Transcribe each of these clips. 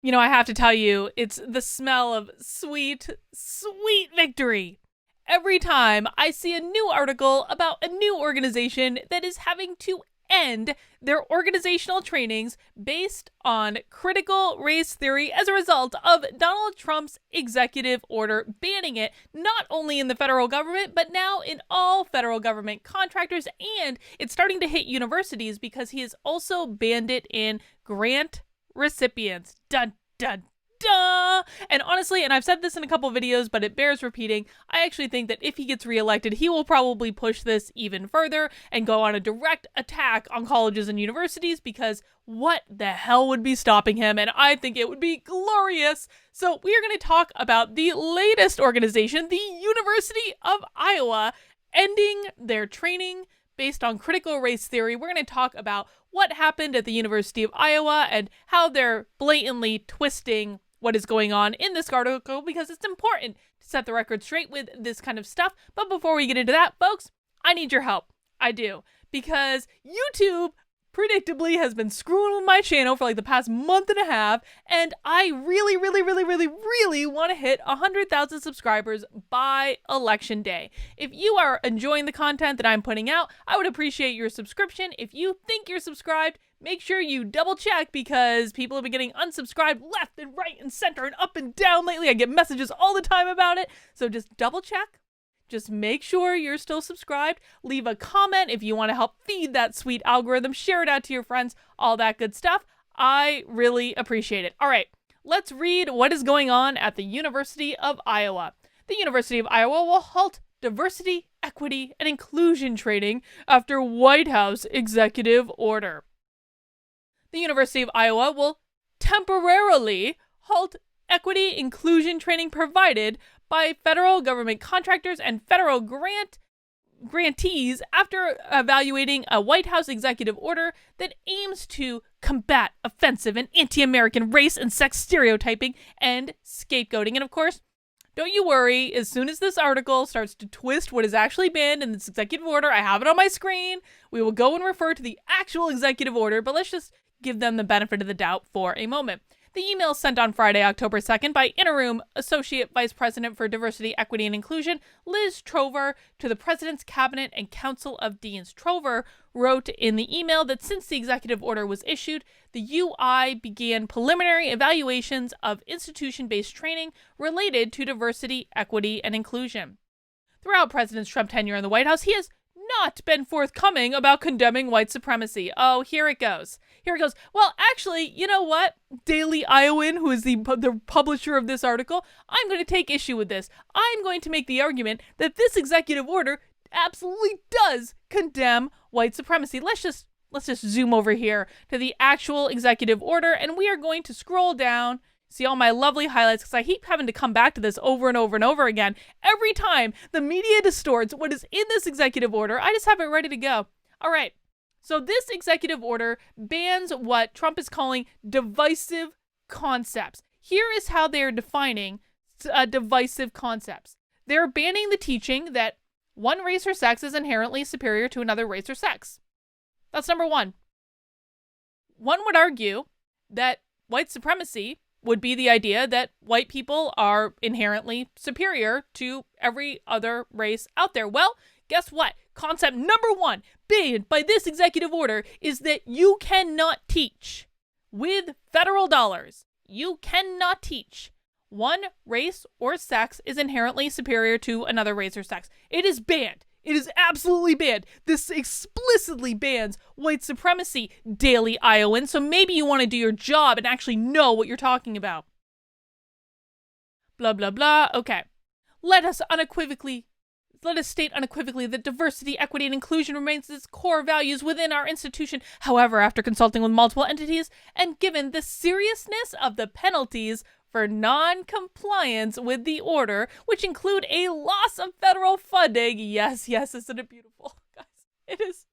You know, I have to tell you, it's the smell of sweet, sweet victory. Every time I see a new article about a new organization that is having to end their organizational trainings based on critical race theory as a result of Donald Trump's executive order banning it, not only in the federal government, but now in all federal government contractors, and it's starting to hit universities because he has also banned it in grant recipients. Dun, dun, duh. And honestly, and I've said this in a couple videos, but it bears repeating, I actually think that if he gets reelected, he will probably push this even further and go on a direct attack on colleges and universities, because what the hell would be stopping him? And I think it would be glorious. So we are going to talk about the latest organization, the University of Iowa, ending their training based on critical race theory. We're going to talk about what happened at the University of Iowa and how they're blatantly twisting what is going on in this article, because it's important to set the record straight with this kind of stuff. But before we get into that, folks, I need your help. I do. Because YouTube predictably has been screwing with my channel for like the past month and a half, and I really want to hit 100,000 subscribers by election day. If you are enjoying the content that I'm putting out, I would appreciate your subscription. If you think you're subscribed, make sure you double check, because people have been getting unsubscribed left and right and center and up and down lately. I get messages all the time about it, so just double check. Just make sure you're still subscribed. Leave a comment if you want to help feed that sweet algorithm. Share it out to your friends, all that good stuff. I really appreciate it. All right, let's read what is going on at the University of Iowa. The University of Iowa will halt diversity, equity, and inclusion training after White House executive order. The University of Iowa will temporarily halt equity inclusion training provided by federal government contractors and federal grantees after evaluating a White House executive order that aims to combat offensive and anti-American race and sex stereotyping and scapegoating. And of course, don't you worry, as soon as this article starts to twist what is actually banned in this executive order, I have it on my screen. We will go and refer to the actual executive order, but let's just give them the benefit of the doubt for a moment. The email sent on Friday, October 2nd by Interim Associate Vice President for Diversity, Equity, and Inclusion, Liz Trover, to the President's Cabinet and Council of Deans. Trover wrote in the email that since the executive order was issued, the UI began preliminary evaluations of institution-based training related to diversity, equity, and inclusion. Throughout President Trump's tenure in the White House, he has not been forthcoming about condemning white supremacy. Oh, here it goes. Here it goes. Well, actually, you know what? Daily Iowan, who is the publisher of this article, I'm going to take issue with this. I'm going to make the argument that this executive order absolutely does condemn white supremacy. Let's just zoom over here to the actual executive order, and we are going to scroll down. See all my lovely highlights, because I keep having to come back to this over and over and over again. Every time the media distorts what is in this executive order, I just have it ready to go. All right. So this executive order bans what Trump is calling divisive concepts. Here is how they're defining divisive concepts. They're banning the teaching that one race or sex is inherently superior to another race or sex. That's number one. One would argue that white supremacy would be the idea that white people are inherently superior to every other race out there. Well, guess what? Concept number one, banned by this executive order, is that you cannot teach with federal dollars. You cannot teach one race or sex is inherently superior to another race or sex. It is banned. It is absolutely banned. This explicitly bans white supremacy, Daily Iowan, so maybe you want to do your job and actually know what you're talking about. Blah, blah, blah. Okay. Let us state unequivocally that diversity, equity, and inclusion remains its core values within our institution. However, after consulting with multiple entities and given the seriousness of the penalties for non-compliance with the order, which include a loss of federal funding. Yes, isn't it beautiful, guys? It is.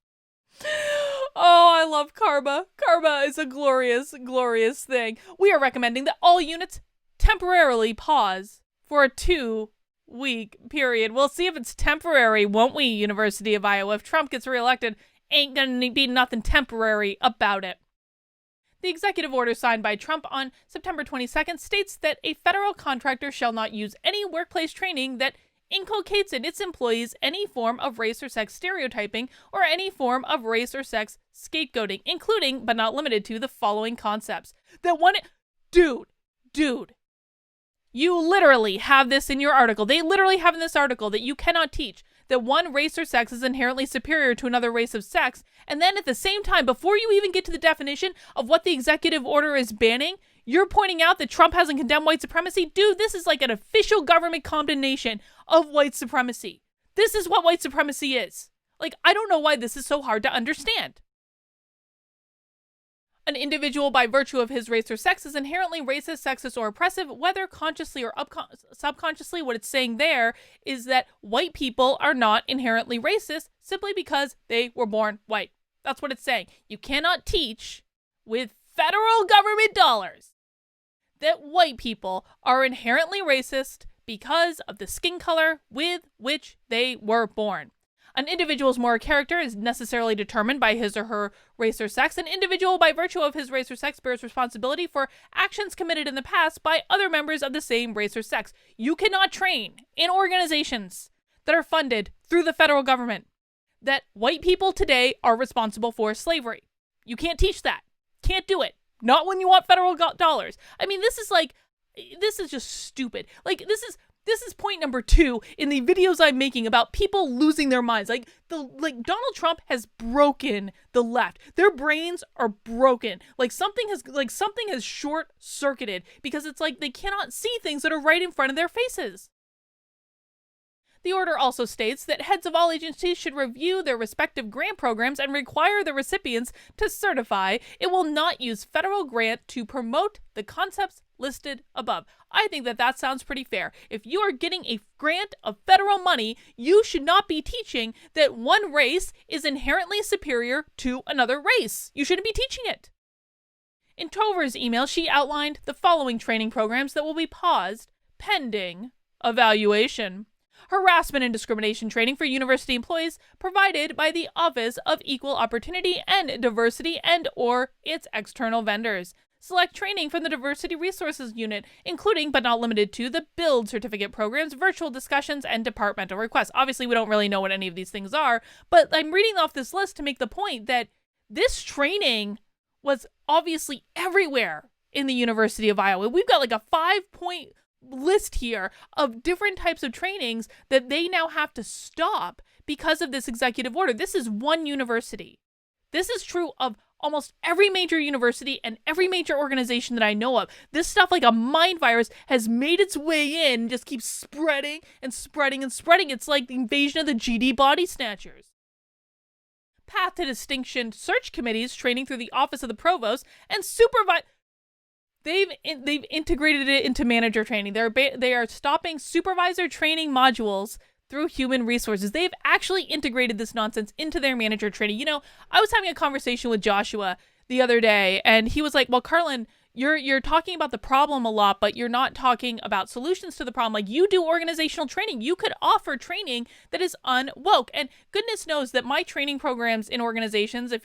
Oh, I love karma. Karma is a glorious, glorious thing. We are recommending that all units temporarily pause for a 2-week period. We'll see if it's temporary, won't we, University of Iowa? If Trump gets reelected, ain't gonna be nothing temporary about it. The executive order signed by Trump on September 22nd states that a federal contractor shall not use any workplace training that inculcates in its employees any form of race or sex stereotyping or any form of race or sex scapegoating, including, but not limited to, the following concepts. Dude, you literally have this in your article. They literally have in this article that you cannot teach that one race or sex is inherently superior to another race of sex. And then at the same time, before you even get to the definition of what the executive order is banning, you're pointing out that Trump hasn't condemned white supremacy. Dude, this is like an official government condemnation of white supremacy. This is what white supremacy is. Like, I don't know why this is so hard to understand. An individual by virtue of his race or sex is inherently racist, sexist, or oppressive, whether consciously or subconsciously. What it's saying there is that white people are not inherently racist simply because they were born white. That's what it's saying. You cannot teach with federal government dollars that white people are inherently racist because of the skin color with which they were born. An individual's moral character is necessarily determined by his or her race or sex. An individual, by virtue of his race or sex, bears responsibility for actions committed in the past by other members of the same race or sex. You cannot train in organizations that are funded through the federal government that white people today are responsible for slavery. You can't teach that. Can't do it. Not when you want federal dollars. I mean, this is just stupid. Like, this is point number 2 in the videos I'm making about people losing their minds. Like Donald Trump has broken the left. Their brains are broken. Like something has short-circuited because it's like they cannot see things that are right in front of their faces. The order also states that heads of all agencies should review their respective grant programs and require the recipients to certify it will not use federal grant to promote the concepts listed above. I think that sounds pretty fair. If you are getting a grant of federal money, you should not be teaching that one race is inherently superior to another race. You shouldn't be teaching it. In Tover's email, she outlined the following training programs that will be paused pending evaluation. Harassment and discrimination training for university employees provided by the Office of Equal Opportunity and Diversity and or its external vendors. Select training from the Diversity Resources Unit, including but not limited to the Build certificate programs, virtual discussions, and departmental requests. Obviously, we don't really know what any of these things are, but I'm reading off this list to make the point that this training was obviously everywhere in the University of Iowa. We've got like a 5-point list here of different types of trainings that they now have to stop because of this executive order. This is one university. This is true of almost every major university and every major organization that I know of. This stuff, like a mind virus, has made its way in and just keeps spreading and spreading and spreading. It's like the invasion of the GD body snatchers. Path to Distinction search committees training through the Office of the Provost and supervise. They've integrated it into manager training. They are stopping supervisor training modules through human resources. They've actually integrated this nonsense into their manager training. You know, I was having a conversation with Joshua the other day, and he was like, well, Carlin, you're talking about the problem a lot, but you're not talking about solutions to the problem. Like, you do organizational training. You could offer training that is unwoke. And goodness knows that my training programs in organizations, if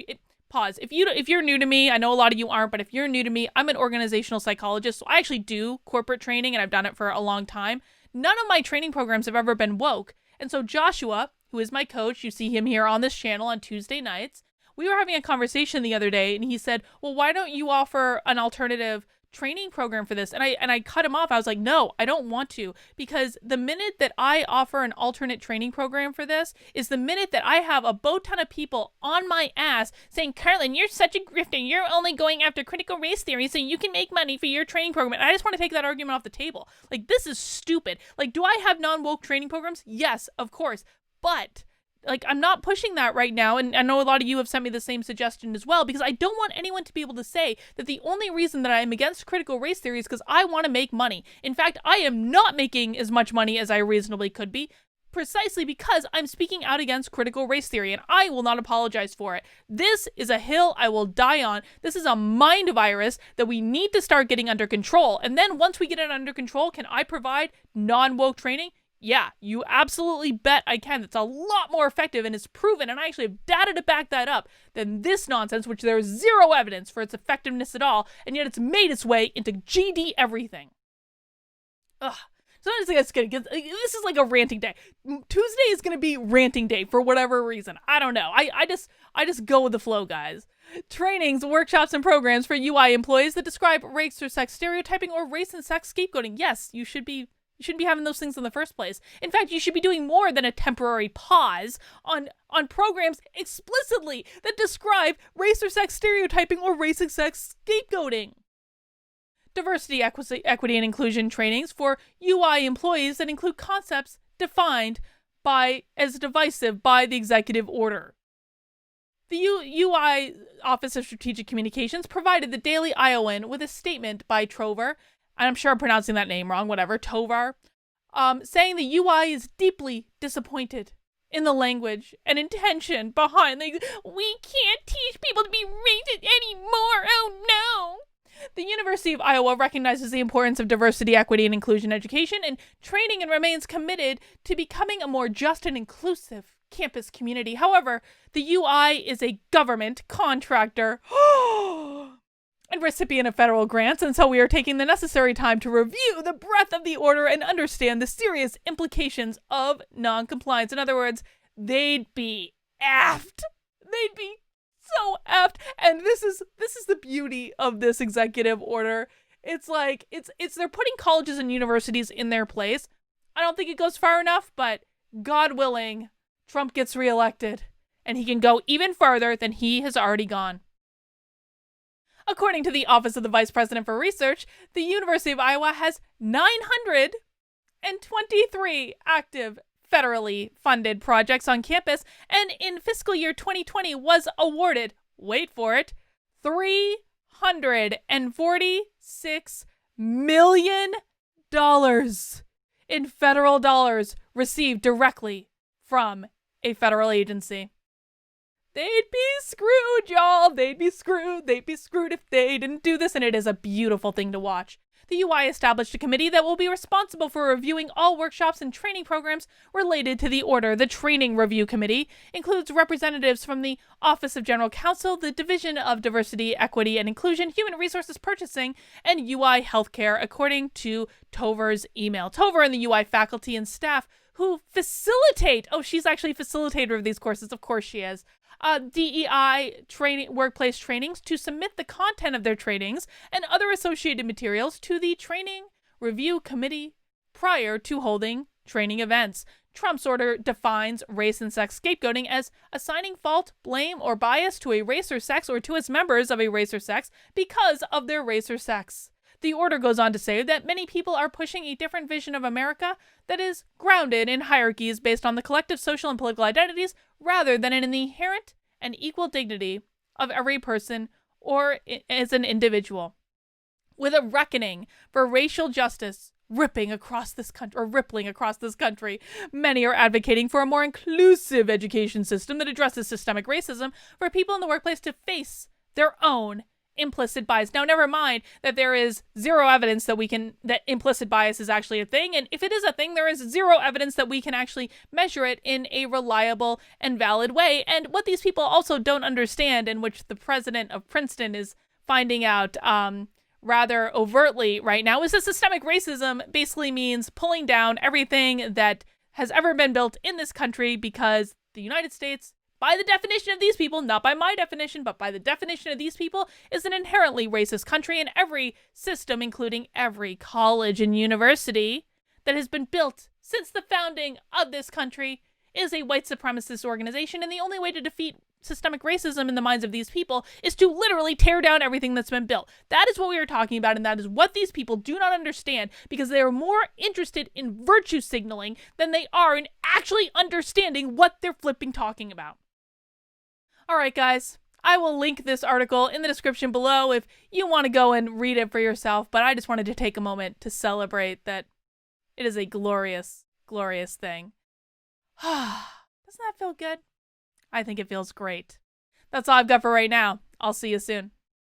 you're new to me, I know a lot of you aren't, but if you're new to me, I'm an organizational psychologist. So I actually do corporate training, and I've done it for a long time. None of my training programs have ever been woke. And so Joshua, who is my coach, you see him here on this channel on Tuesday nights, we were having a conversation the other day, and he said, well, why don't you offer an alternative training program for this? And I cut him off. I was like, no, I don't want to, because the minute that I offer an alternate training program for this is the minute that I have a boat ton of people on my ass saying, Carlin, you're such a grifter. You're only going after critical race theory so you can make money for your training program. And I just want to take that argument off the table. Like, this is stupid. Like, do I have non-woke training programs? Yes, of course. But like, I'm not pushing that right now, and I know a lot of you have sent me the same suggestion as well, because I don't want anyone to be able to say that the only reason that I am against critical race theory is because I want to make money. In fact, I am not making as much money as I reasonably could be, precisely because I'm speaking out against critical race theory, and I will not apologize for it. This is a hill I will die on. This is a mind virus that we need to start getting under control, and then once we get it under control, can I provide non-woke training? Yeah, you absolutely bet I can. It's a lot more effective and it's proven, and I actually have data to back that up, than this nonsense, which there is zero evidence for its effectiveness at all, and yet it's made its way into GD everything. Ugh. So this is like a ranting day. Tuesday is going to be ranting day for whatever reason. I don't know. I just go with the flow, guys. Trainings, workshops, and programs for UI employees that describe race or sex stereotyping or race and sex scapegoating. Yes, you shouldn't be having those things in the first place. In fact, you should be doing more than a temporary pause on programs explicitly that describe race or sex stereotyping or race and sex scapegoating. Diversity, equity, and inclusion trainings for UI employees that include concepts defined as divisive by the executive order. The UI Office of Strategic Communications provided the Daily Iowan with a statement by Trover, and I'm sure I'm pronouncing that name wrong, whatever, Tovar, saying the UI is deeply disappointed in the language and intention behind we can't teach people to be racist anymore, oh no! The University of Iowa recognizes the importance of diversity, equity, and inclusion education and training and remains committed to becoming a more just and inclusive campus community. However, the UI is a government contractor and recipient of federal grants, and so we are taking the necessary time to review the breadth of the order and understand the serious implications of non-compliance. In other words, they'd be effed. They'd be so effed. And this is the beauty of this executive order. It's like they're putting colleges and universities in their place. I don't think it goes far enough, but God willing, Trump gets reelected and he can go even further than he has already gone. According to the Office of the Vice President for Research, the University of Iowa has 923 active federally funded projects on campus, and in fiscal year 2020 was awarded, wait for it, $346 million in federal dollars received directly from a federal agency. They'd be screwed, y'all. They'd be screwed if they didn't do this, and it is a beautiful thing to watch. The UI established a committee that will be responsible for reviewing all workshops and training programs related to the order. The Training Review Committee includes representatives from the Office of General Counsel, the Division of Diversity, Equity, and Inclusion, Human Resources Purchasing, and UI Healthcare, according to Tover's email. Tover and the UI faculty and staff who facilitate, she's actually a facilitator of these courses, of course she is, DEI workplace trainings to submit the content of their trainings and other associated materials to the Training Review Committee prior to holding training events. Trump's order defines race and sex scapegoating as assigning fault, blame, or bias to a race or sex or to its members of a race or sex because of their race or sex. The order goes on to say that many people are pushing a different vision of America that is grounded in hierarchies based on the collective social and political identities rather than in the inherent and equal dignity of every person or as an individual. With a reckoning for racial justice rippling across this country, many are advocating for a more inclusive education system that addresses systemic racism for people in the workplace to face their own implicit bias. Now, never mind that there is zero evidence that implicit bias is actually a thing. And if it is a thing, there is zero evidence that we can actually measure it in a reliable and valid way. And what these people also don't understand, and which the president of Princeton is finding out rather overtly right now, is that systemic racism basically means pulling down everything that has ever been built in this country, because the United States, by the definition of these people, not by my definition, but by the definition of these people, is an inherently racist country, and every system, including every college and university that has been built since the founding of this country, is a white supremacist organization, and the only way to defeat systemic racism in the minds of these people is to literally tear down everything that's been built. That is what we are talking about, and that is what these people do not understand, because they are more interested in virtue signaling than they are in actually understanding what they're flipping talking about. Alright guys, I will link this article in the description below if you want to go and read it for yourself, but I just wanted to take a moment to celebrate that it is a glorious, glorious thing. Doesn't that feel good? I think it feels great. That's all I've got for right now. I'll see you soon.